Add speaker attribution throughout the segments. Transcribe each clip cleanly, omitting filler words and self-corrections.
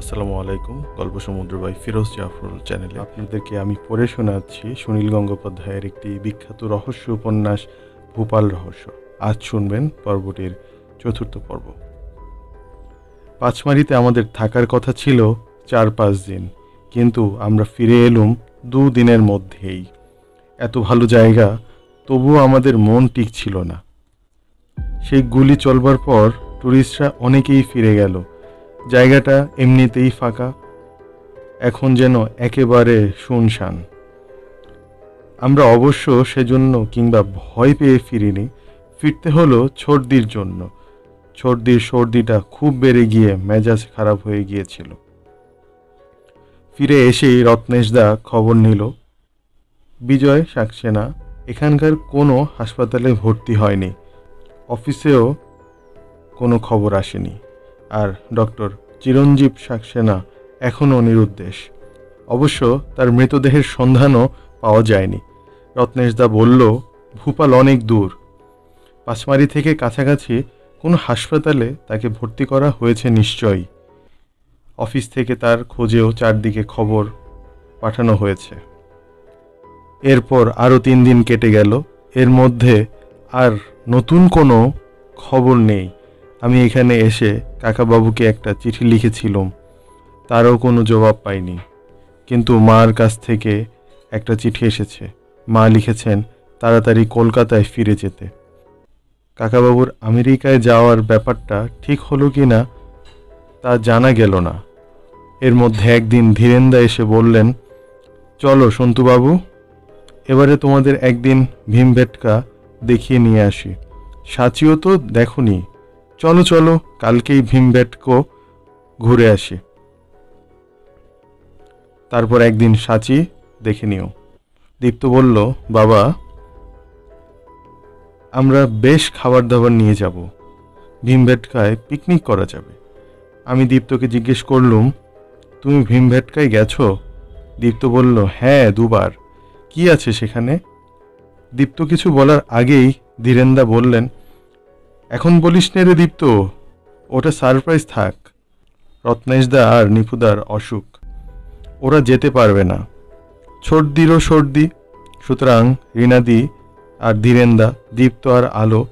Speaker 1: আসসালামু আলাইকুম। গল্প সমুদ্র বাই ফিরোজ জাফরুল চ্যানেলে আপনাদেরকে আমি পড়ে শোনাচ্ছি সুনীল গঙ্গোপাধ্যায়ের একটি বিখ্যাত রহস্য উপন্যাস ভূপাল রহস্য। আজ শুনবেন পর্বটির চতুর্থ পর্ব। পাঁচমারিতে আমাদের থাকার কথা ছিল 4-5 দিন, কিন্তু আমরা ফিরে এলুম 2 দিনের মধ্যেই। এত ভালো জায়গা, তবুও আমাদের মন টিকছিল না। সেই গুলি চলবার পর টুরিস্টরা অনেকেই ফিরে গেল। জায়গাটা এমনিতেই ফাঁকা, এখন যেন একেবারে শুনশান। আমরা অবশ্য সেজন্য কিংবা ভয় পেয়ে ফিরিনি, ফিরতে হলো ছর্দির জন্য। ছর্দির সর্দিটা খুব বেড়ে গিয়ে মেজাজ খারাপ হয়ে গিয়েছিল। ফিরে এসেই রত্নেশদা খবর নিল, বিজয় সাক্সেনা এখানকার কোনো হাসপাতালে ভর্তি হয়নি, অফিসেও কোনো খবর আসেনি। আর ডক্টর চিরঞ্জীব সাক্সেনা এখনও নিরুদ্দেশ। অবশ্য তার মৃতদেহের সন্ধানও পাওয়া যায়নি। রত্নেশদা বলল, ভূপাল অনেক দূর, পাঁচমারি থেকে কাছাকাছি কোনো হাসপাতালে তাকে ভর্তি করা হয়েছে নিশ্চয়ই। অফিস থেকে তার খোঁজেও চারদিকে খবর পাঠানো হয়েছে। এরপর আরও 3 দিন কেটে গেল। এর মধ্যে আর নতুন কোনো খবর নেই। আমি এখানে এসে কাকাবাবুকে একটা চিঠি লিখেছিলাম, তারও কোনো জবাব পাইনি। কিন্তু মার কাছ থেকে একটা চিঠি এসেছে। মা লিখেছেন তাড়াতাড়ি কলকাতায় ফিরে যেতে। কাকাবাবুর আমেরিকায় যাওয়ার ব্যাপারটা ঠিক হলো কি না তা জানা গেল না। এর মধ্যে একদিন ধীরেন্দা এসে বললেন, চলো সন্তুবাবু, এবারে তোমাদের একদিন ভীমবেটকা দেখিয়ে নিয়ে আসি। সাচিও তো দেখনি, চলো চলো কালকেই ভীমবেটকো ঘুরে আসি। তারপর একদিন সাচি দেখে নিও। দীপ্ত বলল, বাবা, আমরা বেশ খাবার দাবার নিয়ে যাব, ভীমবেটকায় পিকনিক করা যাবে। আমি দীপ্তকে জিজ্ঞেস করলুম, তুমি ভীমবেটকায় গেছো? দীপ্ত বলল, হ্যাঁ 2 বার। কি আছে সেখানে? দীপ্ত কিছু বলার আগেই ধীরেন্দা বললেন, এখন বলিস নে রে দীপ্ত, ওটা সারপ্রাইজ থাক। রত্নেশদা আর নিপুদার অসুখ, ওরা যেতে পারবে না। সর্দিরও সর্দি, সুতরাং রীনাদি আর ধীরেন্দা, দীপ্ত আর আলো,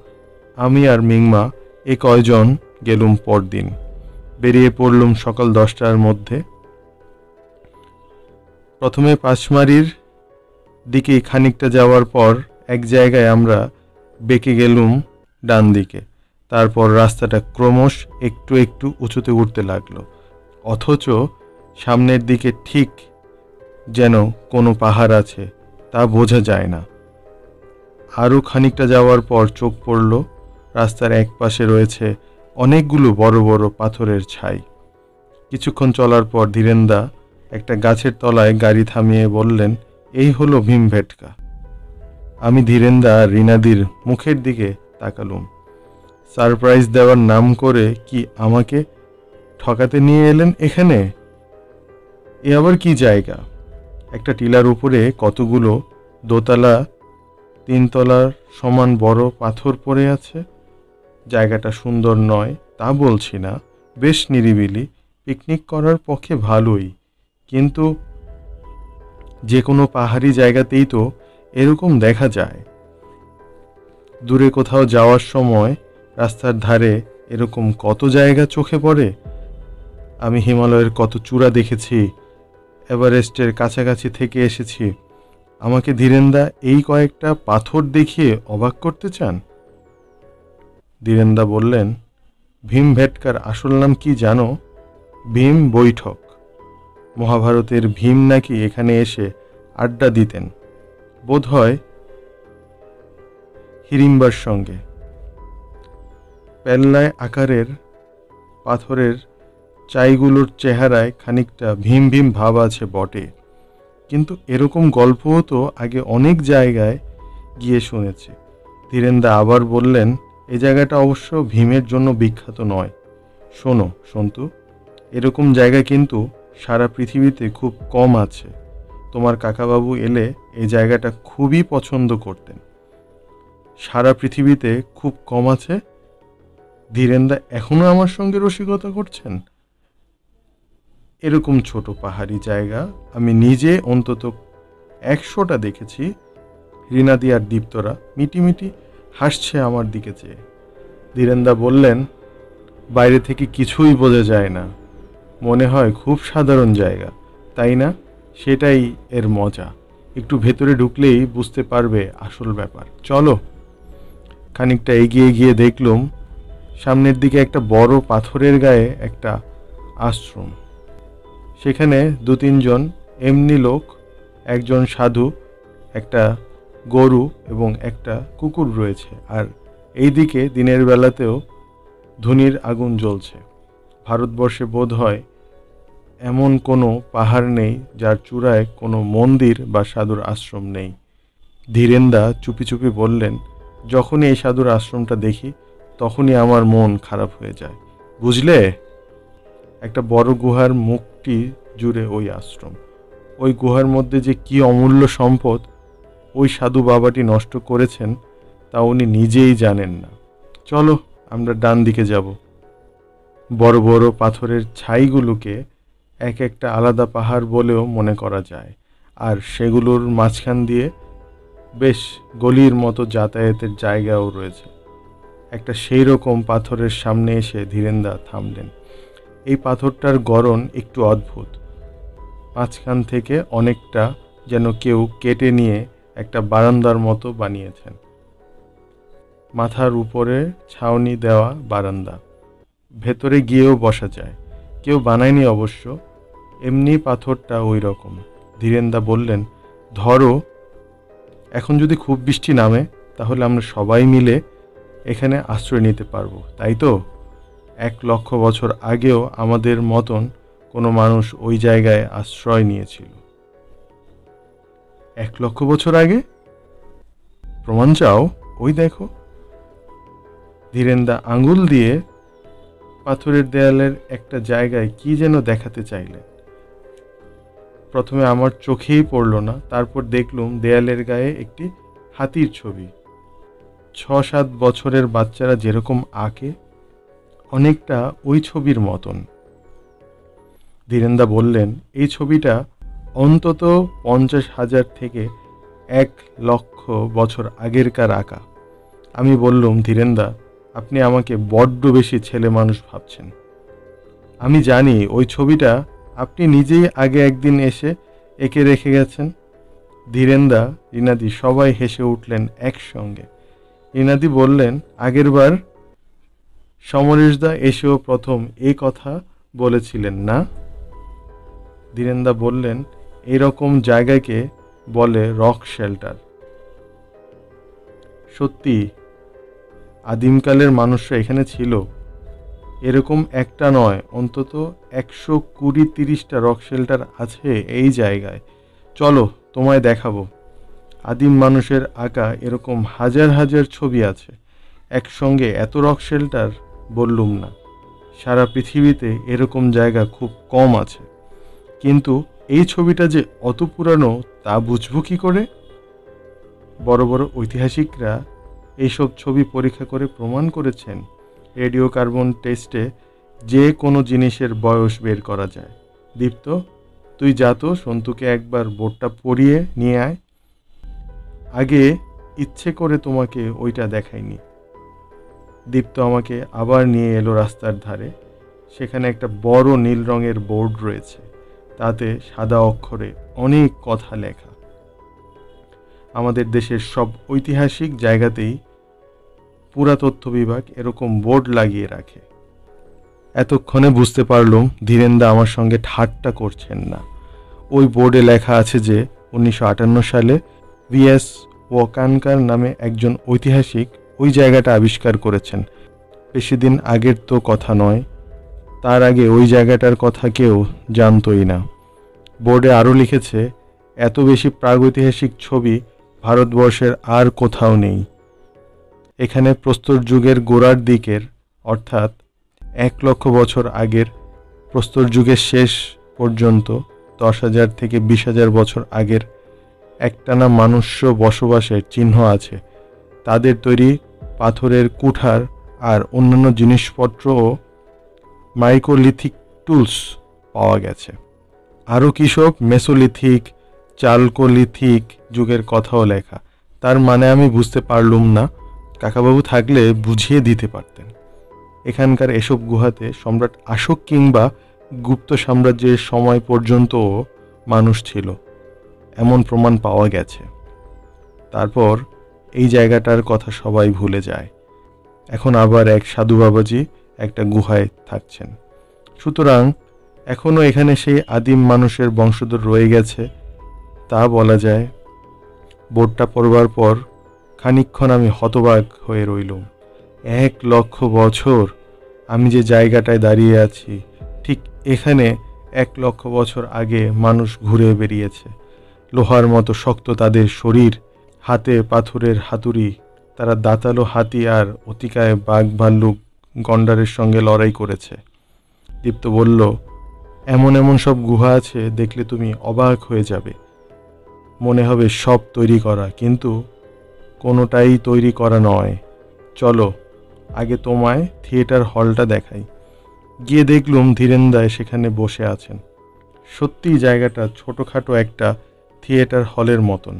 Speaker 1: আমি আর মিংমা এ কয়জন গেলুম পরদিন। বেরিয়ে পড়লুম সকাল 10টার মধ্যে। প্রথমে পাঁচমারির দিকে খানিকটা যাওয়ার পর এক জায়গায় আমরা বেঁকে গেলুম ডান দিকে। তারপর রাস্তাটা ক্রমশ একটু একটু উঁচুতে উঠতে লাগলো, অথচ সামনের দিকে ঠিক যেন কোনো পাহাড় আছে, তা বোঝা যায় না। আরও খানিকটা যাওয়ার পর চোখ পড়ল রাস্তার এক পাশে রয়েছে অনেকগুলো বড় বড় পাথরের ছাই। কিছুক্ষণ চলার পর ধীরেন্দা একটা গাছের তলায় গাড়ি থামিয়ে বললেন, এই হলো ভীমবেটকা। আমি ধীরেন্দা আর রীনাদির মুখের দিকে তাকালুম। সারপ্রাইজ দেওয়ার নাম করে কি আমাকে ঠকাতে নিয়ে এলেন এখানে? এ আবার কি জায়গা? একটা টিলার উপরে কতগুলো দোতলা 3 তলার সমান বড় পাথর পড়ে আছে। জায়গাটা সুন্দর নয় তা বলছি না, বেশ নিরিবিলি, পিকনিক করার পক্ষে ভালোই, কিন্তু যে কোনো পাহাড়ি জায়গাতেই তো এরকম দেখা যায়। দূরে কোথাও যাওয়ার সময় রাস্তার ধারে এরকম কত জায়গা চোখে পড়ে। আমি হিমালয়ের কত চূড়া দেখেছি, এভারেস্টের কাছাকাছি থেকে এসেছি। আমাকে ধীরেন্দা এই কয়েকটা পাথর দেখিয়ে অবাক করতে চান? ধীরেন্দা বললেন, ভীমবেটকার আসল নাম কি জানো? ভীম বৈঠক। মহাভারতের ভীম নাকি এখানে এসে আড্ডা দিতেন, বোধহয় হিড়িম্বার সঙ্গে। পেল্লায় আকারের পাথরের চাইগুলোর চেহারায় খানিকটা ভীম ভীম ভাব আছে বটে, কিন্তু এরকম গল্পও তো আগে অনেক জায়গায় গিয়ে শুনেছি। ধীরেন্দা আবার বললেন, এই জায়গাটা অবশ্য ভীমের জন্য বিখ্যাত নয়। শোনো সন্তু, এরকম জায়গা কিন্তু সারা পৃথিবীতে খুব কম আছে। তোমার কাকাবাবু এলে এই জায়গাটা খুবই পছন্দ করতেন। সারা পৃথিবীতে খুব কম আছে? ধীরেন্দা এখনো আমার সঙ্গে রসিকতা করছেন? এরকম ছোট পাহাড়ি জায়গা আমি নিজে অন্তত 100টা দেখেছি। রিনাদি আর দীপ্তরা মিটিমিটি হাসছে আমার দিকে চেয়ে। ধীরেন্দা বললেন, বাইরে থেকে কিছুই বোঝা যায় না, মনে হয় খুব সাধারণ জায়গা, তাই না? সেটাই এর মজা। একটু ভেতরে ঢুকলেই বুঝতে পারবে আসল ব্যাপার। চলো। খানিকটা এগিয়ে গিয়ে দেখলুম সামনের দিকে একটা বড় পাথরের গায়ে একটা আশ্রম। সেখানে 2-3 জন এমনি লোক, একজন সাধু, একটা গরু এবং একটা কুকুর রয়েছে। আর এইদিকে দিনের বেলাতেও ধুনির আগুন জ্বলছে। ভারতবর্ষে বোধ হয় এমন কোনো পাহাড় নেই যার চূড়ায় কোনো মন্দির বা সাধুর আশ্রম নেই। ধীরেন্দা চুপি চুপি বললেন, যখনই এই সাধুর আশ্রমটা দেখি তখনই আমার মন খারাপ হয়ে যায়, বুঝলে? একটা বড় গুহার মুখটি জুড়ে ওই আশ্রম। ওই গুহার মধ্যে যে কি অমূল্য সম্পদ ওই সাধু বাবাটি নষ্ট করেছেন তা উনি নিজেই জানেন না। চলো, আমরা ডান দিকে যাব। বড় বড় পাথরের ছাইগুলোকে এক একটা আলাদা পাহাড় বলেও মনে করা যায়, আর সেগুলোর মাঝখান দিয়ে বেশ গলির মতো যাতায়াতের জায়গাও রয়েছে। একটা সেই রকম পাথরের সামনে এসে ধীরেন্দা থামলেন। এই পাথরটার গড়ন একটু অদ্ভুত। মাঝখান থেকে অনেকটা যেন কেউ কেটে নিয়ে একটা বারান্দার মতো বানিয়েছেন। মাথার উপরে ছাউনি দেওয়া বারান্দা, ভেতরে গিয়েও বসা যায়। কেউ বানায়নি অবশ্য, এমনি পাথরটা ওই রকম। ধীরেন্দা বললেন, ধরো এখন যদি খুব বৃষ্টি নামে তাহলে আমরা সবাই মিলে এখানে আশ্রয় নিতে পারবো, তাই তো? 1,00,000 বছর আগেও আমাদের মতন কোনো মানুষ ওই জায়গায় আশ্রয় নিয়েছিল। 1,00,000 বছর আগে? প্রমাণ চাও? ওই দেখো। ধীরেন্দা আঙুল দিয়ে পাথরের দেয়ালের একটা জায়গায় কি যেন দেখাতে চাইলেন। প্রথমে আমার চোখেই পড়ল না, তারপর দেখলুম দেয়ালের গায়ে একটি হাতির ছবি। 6-7 বছরের বাচ্চারা যেরকম আঁকে অনেকটা ওই ছবির মতন। ধীরেন্দা বললেন, এই ছবিটা অন্তত 50,000 থেকে 1,00,000 বছর আগেরকার আঁকা। আমি বললুম, ধীরেন্দা, আপনি আমাকে বড্ড বেশি ছেলে মানুষ ভাবছেন। আমি জানি ওই ছবিটা আপনি নিজেই আগে একদিন এসে এঁকে রেখে গেছেন। ধীরেন্দা, রিনাদি সবাই হেসে উঠলেন একসঙ্গে। রিনাদি বললেন, আগেরবার সমরেশদা এসেও প্রথম এই কথা বলেছিলেন না? ধীরেন্দা বললেন, এরকম জায়গাকে বলে রক শেল্টার। সত্যি, আদিমকালের মানুষরা এখানে ছিল। এরকম একটা নয়, অন্তত 120-30টা রক শেল্টার আছে এই জায়গায়। চলো, তোমায় দেখাবো। আদিম মানুষের আঁকা এরকম হাজার হাজার ছবি আছে। একসঙ্গে এত রক শেল্টার বললুম না, সারা পৃথিবীতে এরকম জায়গা খুব কম আছে। কিন্তু এই ছবিটা যে অত পুরানো তা বুঝবো কি করে? বড় বড় ঐতিহাসিকরা এইসব ছবি পরীক্ষা করে প্রমাণ করেছেন রেডিও কার্বন টেস্টে যে কোনো জিনিসের বয়স বের করা যায়। দীপ্ত, তুই যা তো সন্তুকে একবার বোর্ডটা পড়িয়ে নিয়ে আয়। আগে ইচ্ছে করে তোমাকে ওইটা দেখাইনি। দীপ্ত আমাকে আবার নিয়ে এলো রাস্তার ধারে। সেখানে একটা বড় নীল রঙের বোর্ড রয়েছে, তাতে সাদা অক্ষরে অনেক কথা লেখা। আমাদের দেশের সব ঐতিহাসিক জায়গাতেই পুরাতত্ত্ব বিভাগ এরকম বোর্ড লাগিয়ে রাখে। এতক্ষণে বুঝতে পারলুম ধীরেন্দা আমার সঙ্গে ঠাট্টা করছেন না। ওই বোর্ডে লেখা আছে যে 1958 সালে ভিএস ওয়াকানকার নামে একজন ঐতিহাসিক ওই জায়গাটা আবিষ্কার করেছেন। বেশি দিন আগের তো কথা নয়, তার আগে ওই জায়গাটার কথা কেউ জানতই না। বোর্ডে আরও লিখেছে, এত বেশি প্রাগৈতিহাসিক ছবি ভারতবর্ষের আর কোথাও নেই। এখানে প্রস্তর যুগের গোড়ার দিকের, অর্থাৎ 1,00,000 বছর আগের, প্রস্তর যুগের শেষ পর্যন্ত 10,000 থেকে 20,000 বছর আগের একটানা মানুষ্য বসবাসের চিহ্ন আছে। তাদের তৈরি পাথরের কুঠার আর অন্যান্য জিনিসপত্র ও মাইক্রোলিথিক টুলস পাওয়া গেছে। আরও কিসব মেসোলিথিক, চালকোলিথিক যুগের কথাও লেখা। তার মানে আমি বুঝতে পারলুম না, কাকাবাবু থাকলে বুঝিয়ে দিতে পারতেন। এখানকার এসব গুহাতে সম্রাট অশোক কিংবা গুপ্ত সাম্রাজ্যের সময় পর্যন্তও মানুষ ছিল, এমন প্রমাণ পাওয়া গেছে। তারপর এই জায়গাটার কথা সবাই ভুলে যায়। এখন আবার এক সাধু বাবাজি একটা গুহায় থাকছেন। সুতরাং এখনও এখানে সেই আদিম মানুষের বংশধর রয়ে গেছে তা বলা যায়। বোর্ডটা পড়বার পর খানিকক্ষণ আমি হতবাক হয়ে রইলুম। 1,00,000 বছর আমি যে জায়গাটায় দাঁড়িয়ে আছি, ঠিক এখানে 1,00,000 বছর আগে মানুষ ঘুরে বেরিয়েছে। লোহার মতো শক্ত তাদের শরীর, হাতে পাথরের হাতুড়ি, তারা দাঁতালো হাতি আর অতিকায় বাঘ ভাল্লুক গন্ডারের সঙ্গে লড়াই করেছে। দীপ্ত বলল, এমন এমন সব গুহা আছে দেখলে তুমি অবাক হয়ে যাবে। মনে হবে সব তৈরি করা, কিন্তু কোনোটাই তৈরি করা নয়। চলো আগে তোমায় থিয়েটার হলটা দেখাই। গিয়ে দেখলুম ধীরেন্দ্র সেখানে বসে আছেন। সত্যিই জায়গাটা ছোটোখাটো একটা থিয়েটার হলের মতন,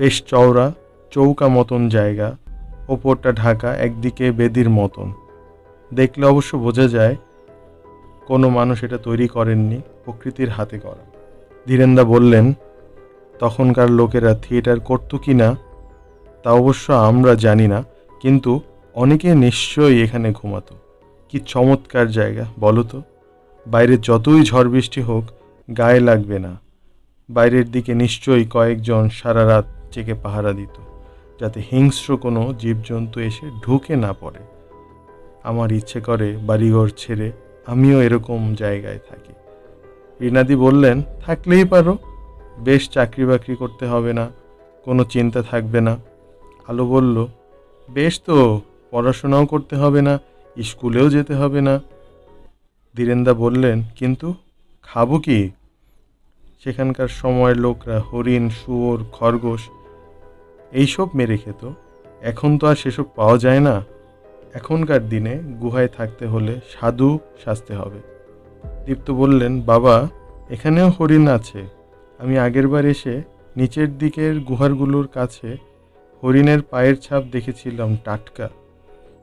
Speaker 1: বেশ চওড়া, চৌকা মতন জায়গা, ওপরটা ঢাকা, একদিকে বেদির মতন। দেখলে অবশ্য বোঝা যায় কোনো মানুষ এটা তৈরি করেননি, প্রকৃতির হাতে করা। ধীরেন্দ্র বললেন, তখনকার লোকেরা থিয়েটার করতো কি না তা অবশ্য আমরা জানি না, কিন্তু অনেকে নিশ্চয়ই এখানে ঘুমাতো। কি চমৎকার জায়গা বলো তো। বাইরে যতই ঝড় বৃষ্টি হোক গায়ে লাগবে না। বাইরের দিকে নিশ্চয়ই কয়েকজন সারা রাত জেগে পাহারা দিত, যাতে হিংস্র কোনো জীবজন্তু এসে ঢুকে না পড়ে। আমার ইচ্ছে করে বাড়িঘর ছেড়ে আমিও এরকম জায়গায় থাকি। রীনাদি বললেন, থাকলেই পারো, বেশ চাকরি বাকরি করতে হবে না, কোনো চিন্তা থাকবে না। আলো বলল, বেশ তো, পড়াশোনাও করতে হবে না, স্কুলেও যেতে হবে না। ধীরেন্দ্র বললেন, কিন্তু খাবো কি? সেখানকার সময়ের লোকরা হরিণ, শুয়োর, খরগোশ এইসব মেরে খেত। এখন তো আর সেসব পাওয়া যায় না। এখনকার দিনে গুহায় থাকতে হলে সাধু সাজতে হবে। দীপ্ত বললেন, বাবা এখানেও হরিণ আছে। আমি আগেরবার এসে নিচের দিকের গুহারগুলোর কাছে হরিণের পায়ের ছাপ দেখেছিলাম, টাটকা।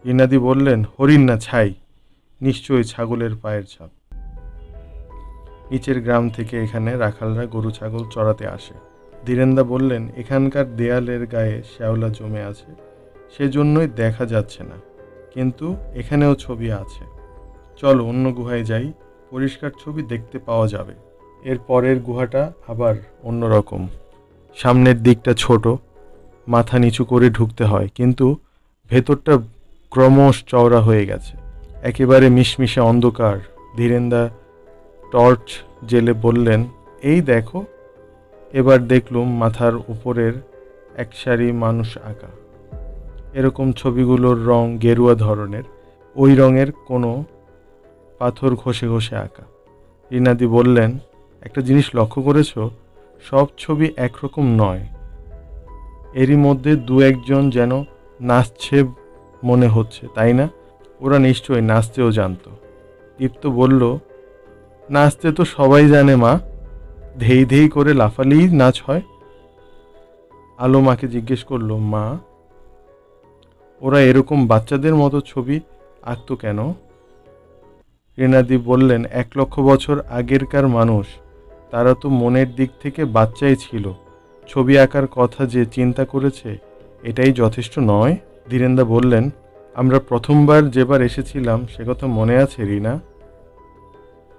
Speaker 1: রীনাদি বললেন, হরিণ না, ছাই, নিশ্চয়ই ছাগলের পায়ের ছাপ। নিচের গ্রাম থেকে এখানে রাখালরা গরু ছাগল চড়াতে আসে। ধীরেন্দ্র বললেন, এখানকার দেয়ালের গায়ে শ্যাওলা জমে আছে, সেজন্যই দেখা যাচ্ছে না, কিন্তু এখানেও ছবি আছে। চলো অন্য গুহায় যাই, পরিষ্কার ছবি দেখতে পাওয়া যাবে। এর পরের গুহাটা আবার অন্যরকম। সামনের দিকটা ছোট, মাথা নিচু করে ঢুকতে হয়, কিন্তু ভেতরটা ক্রমশ চওড়া হয়ে গেছে, একেবারে মিশমিশে অন্ধকার। ধীরেন্দ্র টর্চ জেলে বললেন, এই দেখো। এবার দেখলুম মাথার উপরের এক সারি মানুষ আঁকা। এরকম ছবিগুলোর রং গেরুয়া ধরনের, ওই রঙের কোনো পাথর ঘষে ঘষে আঁকা। রীনাদি বললেন, একটা জিনিস লক্ষ্য করেছ, সব ছবি একরকম নয়। এরই মধ্যে দু একজন যেন নাচছে মনে হচ্ছে, তাই না? ওরা নিশ্চয়ই নাচতেও জানতো। দীপ্ত বলল, নাচতে তো সবাই জানে মা, ধেই ধেই করে লাফালেই নাচ হয়। আলো মাকে জিজ্ঞেস করলো, মা ওরা এরকম বাচ্চাদের মতো ছবি আঁকতো কেন? রীনাদি বললেন, 1,00,000 বছর আগেরকার মানুষ, তারা তো মনের দিক থেকে বাচ্চাই ছিল। ছবি আঁকার কথা যে চিন্তা করেছে এটাই যথেষ্ট নয়? ধীরেন্দ্র বললেন, আমরা প্রথমবার যেবার এসেছিলাম সে কথা মনে আছে রীনা?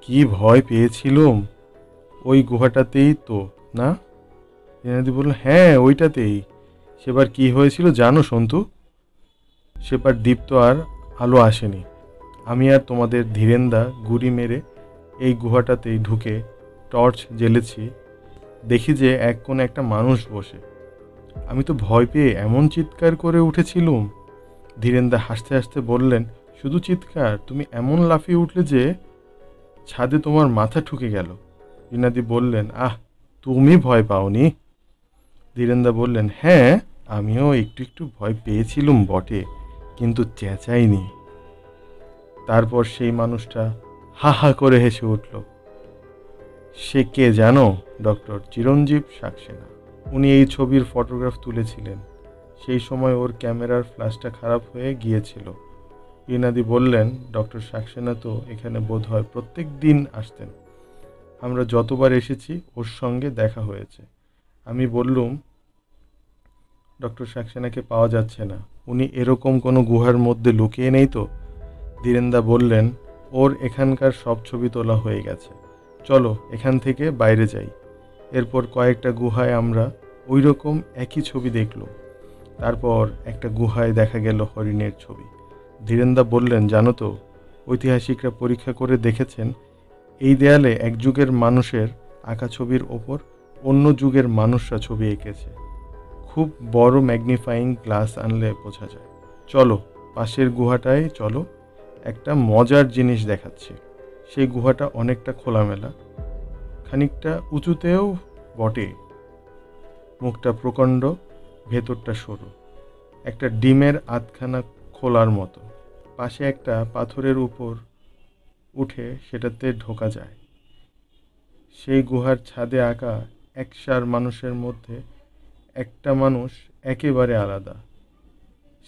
Speaker 1: কি ভয় পেয়েছিলুম। ওই গুহাটাতেই তো, না? রীনাদি বলল, হ্যাঁ ওইটাতেই। সেবার কি হয়েছিল জানো সন্তু? সেবার দীপ্ত আর আলো আসেনি। আমি আর তোমাদের ধীরেন্দা গুড়ি মেরে এই গুহাটাতেই ঢুকে টর্চ জ্বেলেছি। দেখি যে এক কোণে একটা মানুষ বসে। আমি তো ভয় পেয়ে এমন চিৎকার করে উঠেছিলুম। ধীরেন্দা হাসতে হাসতে বললেন, শুধু চিৎকার? তুমি এমন লাফিয়ে উঠলে যে ছাদে তোমার মাথা ঠুকে গেল। রীনাদি বললেন, আহ, তুমি ভয় পাওনি? ধীরেন্দা বললেন, হ্যাঁ আমিও একটু একটু ভয় পেয়েছিলুম বটে, কিন্তু চেঁচাইনি। তারপর সেই মানুষটা হা হা করে হেসে উঠল। সে কে জানো? ডক্টর চিরঞ্জীব সাক্সেনা। উনি এই ছবির ফটোগ্রাফ তুলেছিলেন। সেই সময় ওর ক্যামেরার ফ্ল্যাশটা খারাপ হয়ে গিয়েছিল। রিনাদি বললেন, ডক্টর সাক্সেনা তো এখানে বোধহয় প্রত্যেক দিন আসতেন। আমরা যতবার এসেছি ওর সঙ্গে দেখা হয়েছে। আমি বললুম, ডক্টর সাক্সেনাকে পাওয়া যাচ্ছে না। উনি এরকম কোনো গুহার মধ্যে লুকিয়ে নেই তো? ধীরেন্দা বললেন, ওর এখানকার সব ছবি তোলা হয়ে গেছে। চলো এখান থেকে বাইরে যাই। এরপর কয়েকটা গুহায় আমরা ওই রকম একই ছবি দেখলাম। তারপর একটা গুহায় দেখা গেল হরিণের ছবি। ধীরেন্দা বললেন, জানো তো, ঐতিহাসিকরা পরীক্ষা করে দেখেছেন এই দেয়ালে এক যুগের মানুষের আঁকা ছবির ওপর অন্য যুগের মানুষরা ছবি এঁকেছে। খুব বড় ম্যাগনিফাইং গ্লাস আনলে বোঝা যায়। চলো পাশের গুহাটায় চলো, একটা মজার জিনিস দেখাচ্ছি। সেই গুহাটা অনেকটা খোলামেলা, খানিকটা উঁচুতেও বটে। মুখটা প্রকাণ্ড, ভেতরটা সরু, একটা ডিমের আধখানা খোলার মতো। পাশে একটা পাথরের উপর উঠে সেটাতে ঢোকা যায়। সেই গুহার ছাদে আঁকা একসার মানুষের মধ্যে একটা মানুষ একেবারে আলাদা।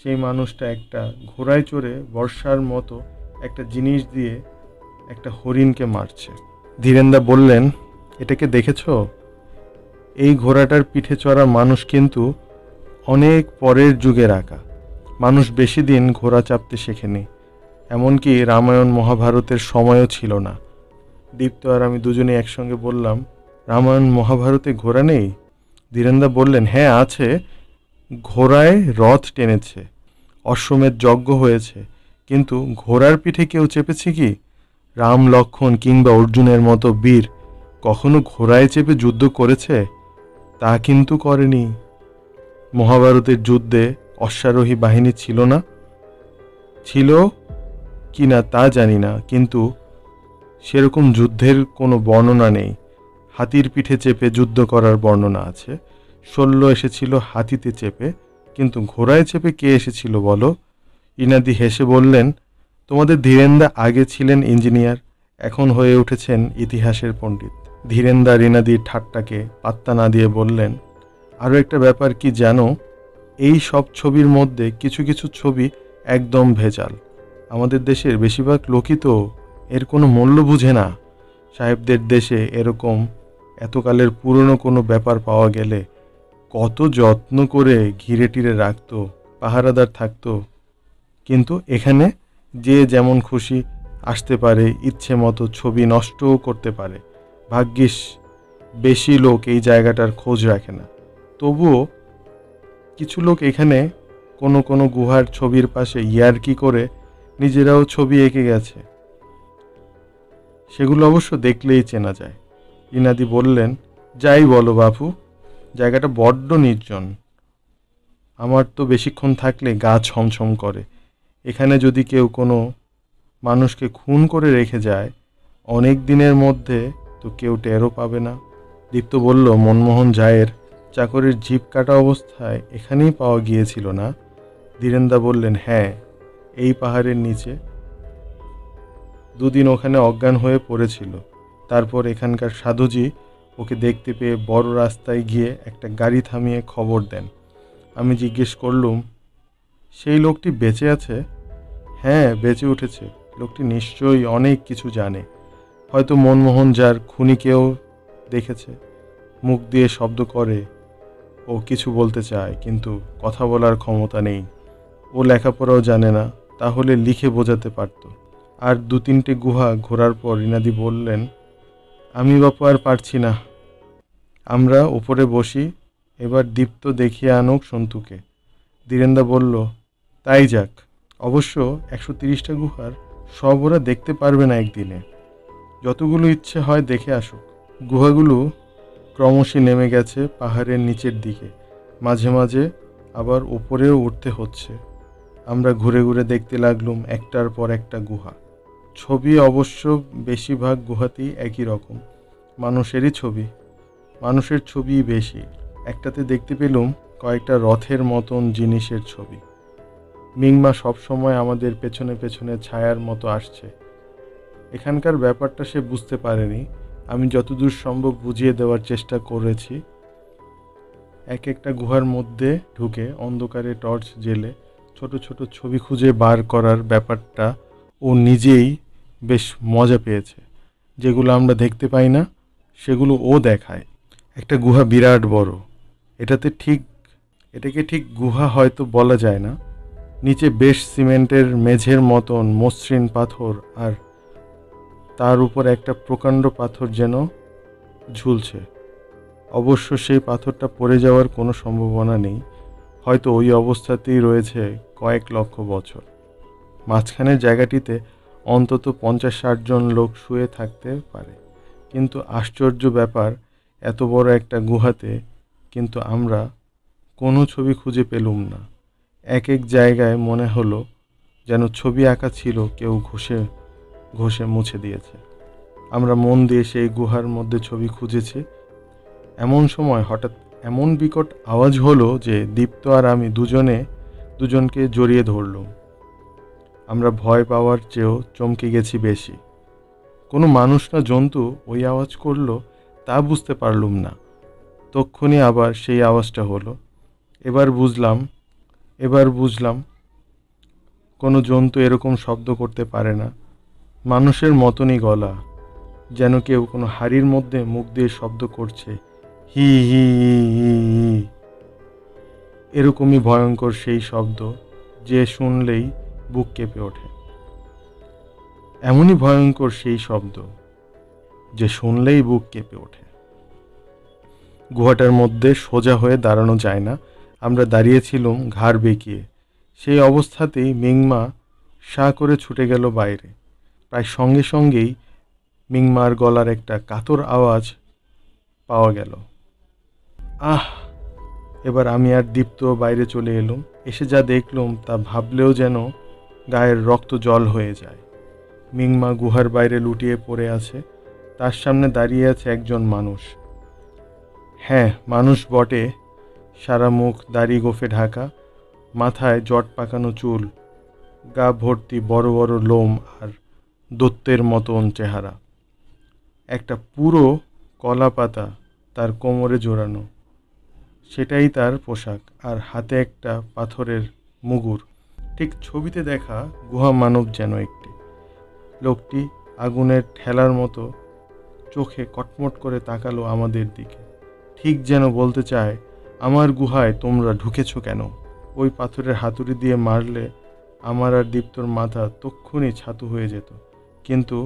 Speaker 1: সেই মানুষটা একটা ঘোড়ায় চড়ে বর্ষার মতো একটা জিনিস দিয়ে একটা হরিণকে মারছে। ধীরেন্দা বললেন, এটাকে দেখেছো? এই ঘোড়াটার পিঠে চড়া মানুষ কিন্তু অনেক পরের যুগের আঁকা। মানুষ বেশি দিন ঘোড়া চাপতে শেখেনি, এমনকি রামায়ণ মহাভারতের সময়ও ছিল না। দীপ্ত আর আমি দুজনে একসঙ্গে বললাম, রামায়ণ মহাভারতে ঘোড়া নেই? ধীরেন্দা বললেন, হ্যাঁ আছে, ঘোড়ায় রথ টেনেছে, অশ্বমেধ যজ্ঞ হয়েছে, কিন্তু ঘোড়ার পিঠে কেউ চেপেছে কি? রাম, লক্ষ্মণ কিংবা অর্জুনের মতো বীর কখনো ঘোড়ায় চেপে যুদ্ধ করেছে? তা কিন্তু করেনি। মহাভারতের যুদ্ধে অশ্বারোহী বাহিনী ছিল না? ছিল কি না তা জানি না, কিন্তু সেরকম যুদ্ধের কোনো বর্ণনা নেই। হাতির পিঠে চেপে যুদ্ধ করার বর্ণনা আছে। শল্য এসেছিল হাতিতে চেপে, কিন্তু ঘোড়ায় চেপে কে এসেছিল বলো? ইনাদি হেসে বললেন, তোমাদের ধীরেন্দা আগে ছিলেন ইঞ্জিনিয়ার, এখন হয়ে উঠেছেন ইতিহাসের পণ্ডিত। ধীরেন্দা রিনাদির ঠাট্টাকে পাত্তা না দিয়ে বললেন, আরও একটা ব্যাপার কি জানো? এই সব ছবির মধ্যে কিছু কিছু ছবি একদম ভেজাল। আমাদের দেশের বেশিরভাগ লোকই তো এর কোনো মূল্য বুঝে না। সাহেবদের দেশে এরকম এতকালের পুরনো কোনো ব্যাপার পাওয়া গেলে কত যত্ন করে ঘিরে টিরে রাখতো, পাহারাদার থাকতো। কিন্তু এখানে যে যেমন খুশি আসতে পারে, ইচ্ছে মতো ছবি নষ্টও করতে পারে। ভাগ্যিস বেশি লোক এই জায়গাটার খোঁজ রাখে না। তবুও কিছু লোক এখানে কোনো কোনো গুহার ছবির পাশে ইয়ার্কি করে নিজেরাও ছবি এঁকে গেছে। সেগুলো অবশ্য দেখলেই চেনা যায়। ইনাদি বললেন, যাই বলো বাপু, জায়গাটা বড্ড নির্জন। আমার তো বেশিক্ষণ থাকলে গা ছমছম করে। এখানে যদি কেউ কোনো মানুষকে খুন করে রেখে যায়, অনেক দিনের মধ্যে তো কেউ টেরও পাবে না। দীপ্ত বলল, মনমোহন জায়ের চাকরির জিপ কাটা অবস্থায় এখানেই পাওয়া গিয়েছিল না? ধীরেন্দা বললেন, হ্যাঁ, এই পাহাড়ের নিচে। দুদিন ওখানে অজ্ঞান হয়ে পড়েছিল। তারপর এখানকার সাধুজি ওকে দেখতে পেয়ে বড় রাস্তায় গিয়ে একটা গাড়ি থামিয়ে খবর দেন। আমি জিজ্ঞেস করলুম, সেই লোকটি বেঁচে আছে? হ্যাঁ, বেঁচে উঠেছে। লোকটি নিশ্চয়ই অনেক কিছু জানে। হয়তো মনমোহন যার খুনিকেও দেখেছে। মুখ দিয়ে শব্দ করে, ও কিছু বলতে চায়, কিন্তু কথা বলার ক্ষমতা নেই। ও লেখাপড়াও জানে না, তাহলে লিখে বোঝাতে পারত। আর 2-3টে গুহা ঘোরার পর রিনাদি বললেন, আমি বাপু আর পারছি না, আমরা উপরে বসি, এবার দীপ্ত দেখিয়ে আনুক সন্তুকে। ধীরেন্দা বলল, তাই যাক। অবশ্য 130টা গুহার সব ওরা দেখতে পারবে না একদিনে। যতগুলো ইচ্ছে হয় দেখে আসুক। গুহাগুলো ক্রমশই নেমে গেছে পাহাড়ের নিচের দিকে, মাঝে মাঝে আবার উপরেও উঠতে হচ্ছে। আমরা ঘুরে ঘুরে দেখতে লাগলুম একটার পর একটা গুহা। ছবি অবশ্য বেশিরভাগ গুহাতেই একই রকম, মানুষেরই ছবি, মানুষের ছবিই বেশি। একটাতে দেখতে পেলুম কয়েকটা রথের মতন জিনিসের ছবি। মিংমা সবসময় আমাদের পেছনে পেছনে ছায়ার মতো আসছে। এখানকার ব্যাপারটা সে বুঝতে পারেনি। আমি যতদূর সম্ভব বুঝিয়ে দেওয়ার চেষ্টা করেছি। এক একটা গুহার মধ্যে ঢুকে অন্ধকারে টর্চ জ্বেলে ছোট ছোট ছবি খুঁজে বার করার ব্যাপারটা ও নিজেই বেশ মজা পেয়েছে। যেগুলো আমরা দেখতে পাই না সেগুলো ও দেখায়। একটা গুহা বিরাট বড়। এটাকে ঠিক গুহা হয়তো বলা যায় না। নিচে বেশ সিমেন্টের মেঝের মতন মসৃণ পাথর, আর তার উপর একটা প্রকাণ্ড পাথর যেন ঝুলছে। অবশ্য সেই পাথরটা পড়ে যাওয়ার কোনো সম্ভাবনা নেই, হয়তো ওই অবস্থাতেই রয়েছে কয়েক লক্ষ বছর। মাঝখানের জায়গাটিতে অন্তত 50-60 জন লোক শুয়ে থাকতে পারে। কিন্তু আশ্চর্য ব্যাপার, এত বড় একটা গুহাতে কিন্তু আমরা কোনো ছবি খুঁজে পেলুম না। এক এক জায়গায় মনে হলো যেন ছবি আঁকা ছিল, কেউ ঘষে ঘষে মুছে দিয়েছে। আমরা মন দিয়ে সেই গুহার মধ্যে ছবি খুঁজেছি। এমন সময় হঠাৎ এমন বিকট আওয়াজ হলো যে দীপ্ত আর আমি দুজনকে জড়িয়ে ধরলুম। আমরা ভয় পাওয়ার চেয়েও চমকে গেছি বেশি। কোনো মানুষ না জন্তু ওই আওয়াজ করলো তা বুঝতে পারলুম না। তক্ষুনি আবার সেই আওয়াজটা হলো। এবার বুঝলাম কোনো জন্তু এরকম শব্দ করতে পারে না। মানুষের মতনই গলা, যেন কেউ কোনো হাড়ির মধ্যে মুখ দিয়ে শব্দ করছে, হি হি হি হি হি। এরকমই ভয়ঙ্কর সেই শব্দ যে শুনলেই বুক কেঁপে ওঠে। এমনই ভয়ঙ্কর সেই শব্দ যে শুনলেই বুক কেঁপে ওঠে। গুহাটার মধ্যে সোজা হয়ে দাঁড়ানো যায় না। আমরা দাঁড়িয়েছিলাম ঘাড় বেঁকিয়ে। সেই অবস্থাতেই মিংমা সাঁ করে ছুটে গেল বাইরে। প্রায় সঙ্গে সঙ্গেই মিংমার গলার একটা কাতর আওয়াজ পাওয়া গেল। আহ! এবার আমি আর দীপ্ত বাইরে চলে এলুম। এসে যা দেখলুম তা ভাবলেও যেন গায়ের রক্ত জল হয়ে যায়। মিংমা গুহার বাইরে লুটিয়ে পড়ে আছে। তার সামনে দাঁড়িয়ে আছে একজন মানুষ। হ্যাঁ, মানুষ বটে। সারা মুখ দাড়ি গোঁফে ঢাকা, মাথায় জট পাকানো চুল, গা ভর্তি বড় বড় লোম আর দৈত্যের মতন চেহারা। একটা পুরো কলা পাতা তার কোমরে জোড়ানো, সেটাই তার পোশাক, আর হাতে একটা পাথরের মুগুর। ঠিক ছবিতে দেখা গুহা মানব যেন একটি। লোকটি আগুনের ঠেলার মতো চোখে কটমট করে তাকালো আমাদের দিকে, ঠিক যেন বলতে চায়, আমার গুহায় তোমরা ঢুকেছো কেন? ওই পাথরের হাতুড়ি দিয়ে মারলে আমার আর দীপ্তর মাথা তক্ষুনি ছাতু হয়ে যেত, কিন্তু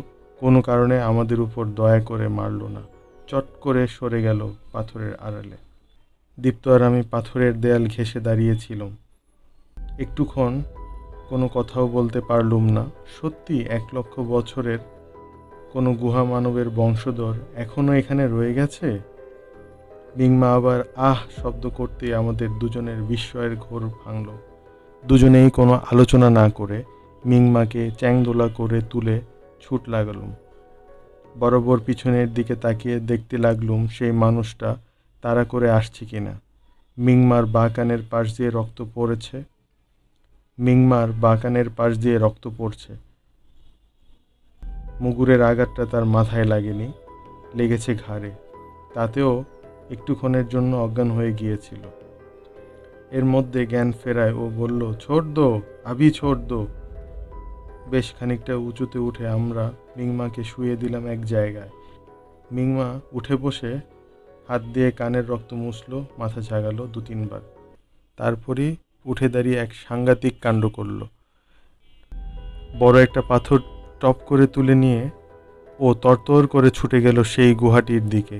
Speaker 1: কোনো কারণে আমাদের উপর দয়া করে মারল না। চট করে সরে গেল পাথরের আড়ালে। দীপ্ত আর আমি পাথরের দেয়াল ঘেঁষে দাঁড়িয়েছিলাম। একটুক্ষণ কোনো কথাও বলতে পারলুম না। সত্যি 1 লক্ষ বছরের কোনো গুহা মানবের বংশধর এখনো এখানে রয়ে গেছে? মিংমা আবার আহ শব্দ করতেই আমাদের দুজনের বিস্ময়ের ঘোর ভাঙল। দুজনেই কোনো আলোচনা না করে মিংমাকে চ্যাংদোলা করে তুলে ছুট লাগালুম। বরাবর পিছনের দিকে তাকিয়ে দেখতে লাগলুম সেই মানুষটা তাড়া করে আসছে কিনা। মিংমার বাঁ কানের পাশ দিয়ে রক্ত পড়ছে। মুগুরের আঘাতটা তার মাথায় লাগেনি, লেগেছে ঘাড়ে। তাতেও একটুক্ষণের জন্য অজ্ঞান হয়ে গিয়েছিল। এর মধ্যে জ্ঞান ফেরায় ও বলল, ছোড় দো, আভি ছোড় দো। বেশ খানিকটা উঁচুতে উঠে আমরা মিংমাকে শুইয়ে দিলাম এক জায়গায়। মিংমা উঠে বসে হাত দিয়ে কানের রক্ত মুছল, মাথা ঝাগালো 2-3 বার। তারপরই উঠে দাঁড়িয়ে এক সাংঘাতিক কাণ্ড করল। বড় একটা পাথর টপ করে তুলে নিয়ে ও তরতর করে ছুটে গেল সেই গুহাটির দিকে।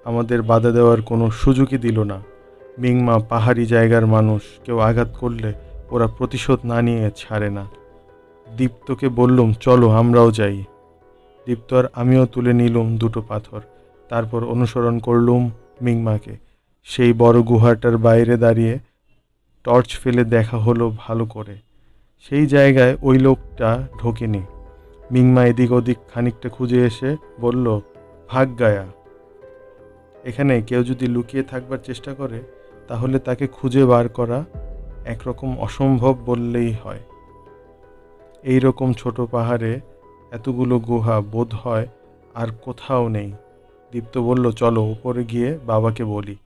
Speaker 1: আমাদের বাধা দেওয়ার কোনো সুযোগই দিল না। মিংমা পাহাড়ি জায়গার মানুষ, কেউ আঘাত করলে ওরা প্রতিশোধ না নিয়ে ছাড়ে না। দীপ্তকে বললুম, চলো আমরাও যাই। দীপ্ত আর আমিও তুলে নিলুম 2টো পাথর। তারপর অনুসরণ করলুম মিংমাকে। সেই বড় গুহাটার বাইরে দাঁড়িয়ে টর্চ ফেলে দেখা হলো ভালো করে। সেই জায়গায় ওই লোকটা ঢোকেনি। মিংমা এদিক ওদিক খানিকটা খুঁজে এসে বলল, ভাগ গায়া। এখানে কেউ যদি লুকিয়ে থাকবার চেষ্টা করে তাহলে তাকে খুঁজে বার করা একরকম অসম্ভব বললেই হয়। এই রকম ছোট পাহাড়ে এতগুলো গুহা বোধ হয় আর কোথাও নেই। দীপ্ত বলল, চলো উপরে গিয়ে বাবাকে বলি।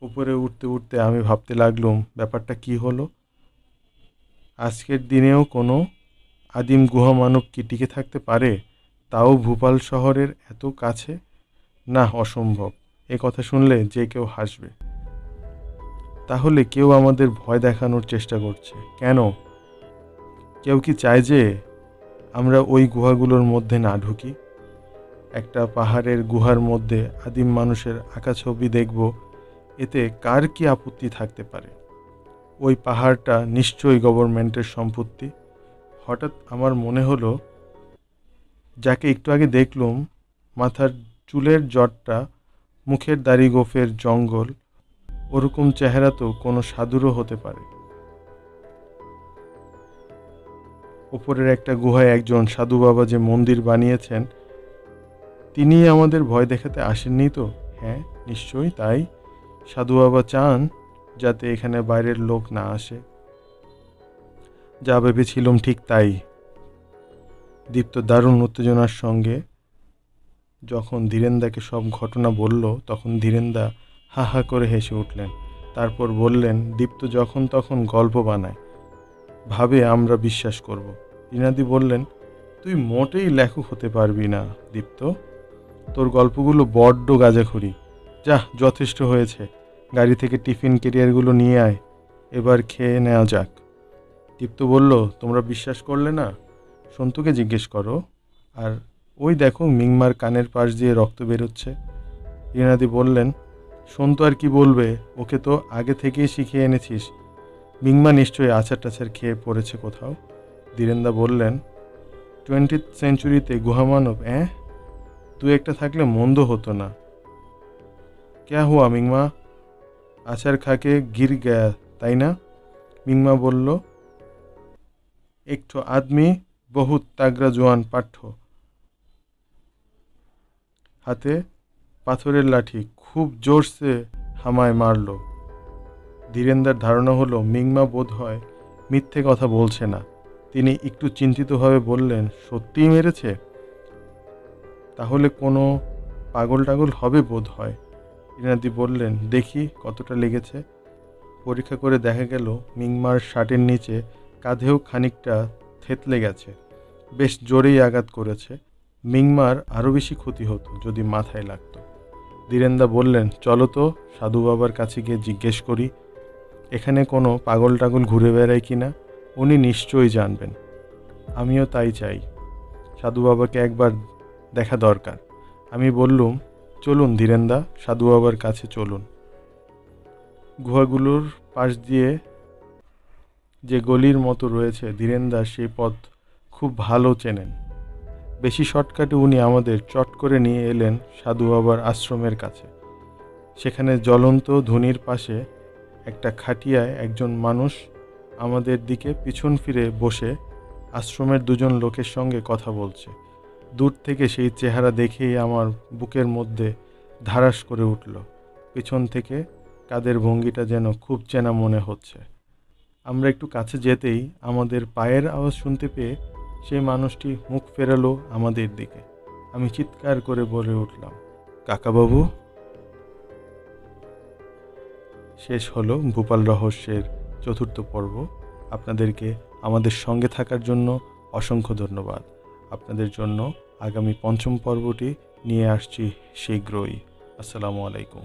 Speaker 1: উপরে উঠতে উঠতে আমি ভাবতে লাগলুম, ব্যাপারটা কি হলো। আজকের দিনেও কোনো আদিম গুহা মানব কি টিকে থাকতে পারে, তাও ভূপাল শহরের এত কাছে? না, অসম্ভব। এ কথা শুনলে যে কেউ হাসবে। তাহলে কেউ আমাদের ভয় দেখানোর চেষ্টা করছে কেন? কেউ কি চায় যে আমরা ওই গুহাগুলোর মধ্যে না ঢুকি? একটা পাহাড়ের গুহার মধ্যে আদিম মানুষের আঁকা ছবি দেখব, এতে কার কি আপত্তি থাকতে পারে? ওই পাহাড়টা নিশ্চয়ই গভর্নমেন্টের সম্পত্তি। হঠাৎ আমার মনে হলো, যাকে একটু আগে দেখলুম, মাথার চুলের জটটা, মুখের দাড়ি গোফের জঙ্গল, ওরকম চেহারা তো কোনো সাধুরও হতে পারে। ওপরের একটা গুহায় একজন সাধু বাবা যে মন্দির বানিয়েছেন, তিনি আমাদের ভয় দেখাতে আসেননি তো? হ্যাঁ, নিশ্চয়ই তাই। সাধু বাবা চান যাতে এখানে বাইরের লোক না আসে। যা ভেবেছিলাম ঠিক তাই। দীপ্ত দারুণ উত্তেজনার সঙ্গে যখন ধীরেন্দাকে সব ঘটনা বলল, তখন ধীরেন্দা হা হা করে হেসে উঠলেন। তারপর বললেন, দীপ্ত যখন তখন গল্প বানায়, ভাবে আমরা বিশ্বাস করব। রিনাদি বললেন, তুই মোটেই লেখক হতে পারবি না দীপ্ত, তোর গল্পগুলো বড্ড গাঁজাখুরি। যা, যথেষ্ট হয়েছে। গাড়ি থেকে টিফিন ক্যারিয়ারগুলো নিয়ে আয়, এবার খেয়ে নেওয়া যাক। দীপ্ত বলল, তোমরা বিশ্বাস করলে না? সন্তুকে জিজ্ঞেস করো। আর ওই দেখো, মিংমার কানের পাশ দিয়ে রক্ত বেরোচ্ছে। রিনাদি বললেন, সন্তু আর কি বলবে, ওকে তো আগে থেকেই শিখিয়ে এনেছিস। মিংমা নিশ্চয়ই আচার টাচার খেয়ে পড়েছে কোথাও। ধীরেন্দা বললেন, 20th সেঞ্চুরিতে গুহামানব, দু একটা থাকলে মন্দ হতো না। ক্যা হুয়া মিংমা, আচার খাকে গির গয়া, তাই না? মিংমা বলল, একটু আদমি বহুত তাগড়া জোয়ান পাঠ্য, হাতে পাথরের লাঠি, খুব জোরসে হামায় মারল। ধীরেন্দার ধারণা হলো মিংমা বোধ হয় মিথ্যে কথা বলছে না। তিনি একটু চিন্তিতভাবে বললেন, সত্যিই মেরেছে? তাহলে কোনো পাগল টাগল হবে বোধ হয়। রিনাদি বললেন, দেখি কতটা লেগেছে। পরীক্ষা করে দেখা গেল মিংমার শার্টের নিচে কাঁধেও খানিকটা থেতলে গেছে। বেশ জোরেই আঘাত করেছে। মিংমার আরও বেশি ক্ষতি হতো যদি মাথায় লাগতো। ধীরেন্দা বললেন, চলো তো সাধু বাবার কাছে গিয়ে জিজ্ঞেস করি এখানে কোনো পাগল টাগল ঘুরে বেড়ায় কিনা। উনি নিশ্চয়ই জানবেন। আমিও তাই চাই। সাধু বাবাকে একবার দেখা দরকার। আমি বললুম, চলুন ধীরেন্দা, সাধু বাবার কাছে চলুন। গুহাগুলোর পাশ দিয়ে যে গলির মতো রয়েছে, ধীরেন্দা সেই পথ খুব ভালো চেনেন। বেশি শর্টকাটে উনি আমাদের চট করে নিয়ে এলেন সাধু বাবার আশ্রমের কাছে। সেখানে জ্বলন্ত ধুনির পাশে একটা খাটিয়ায় একজন মানুষ আমাদের দিকে পিছন ফিরে বসে আশ্রমের দুজন লোকের সঙ্গে কথা বলছে। দূর থেকে সেই চেহারা দেখেই আমার বুকের মধ্যে ধারাস করে উঠল। পিছন থেকে কাদের ভঙ্গিটা যেন খুব চেনা মনে হচ্ছে। আমরা একটু কাছে যেতেই আমাদের পায়ের আওয়াজ শুনতে পেয়ে সেই মানুষটি মুখ ফেরালো আমাদের দিকে। আমি চিৎকার করে বলে উঠলাম, কাকাবাবু। শেষ হলো ভূপাল রহস্যের 4র্থ পর্ব। আপনাদেরকে আমাদের সঙ্গে থাকার জন্য অসংখ্য ধন্যবাদ। আপনাদের জন্য আগামী 5ম পর্বটি নিয়ে আসছি শীঘ্রই। আসসালামু আলাইকুম।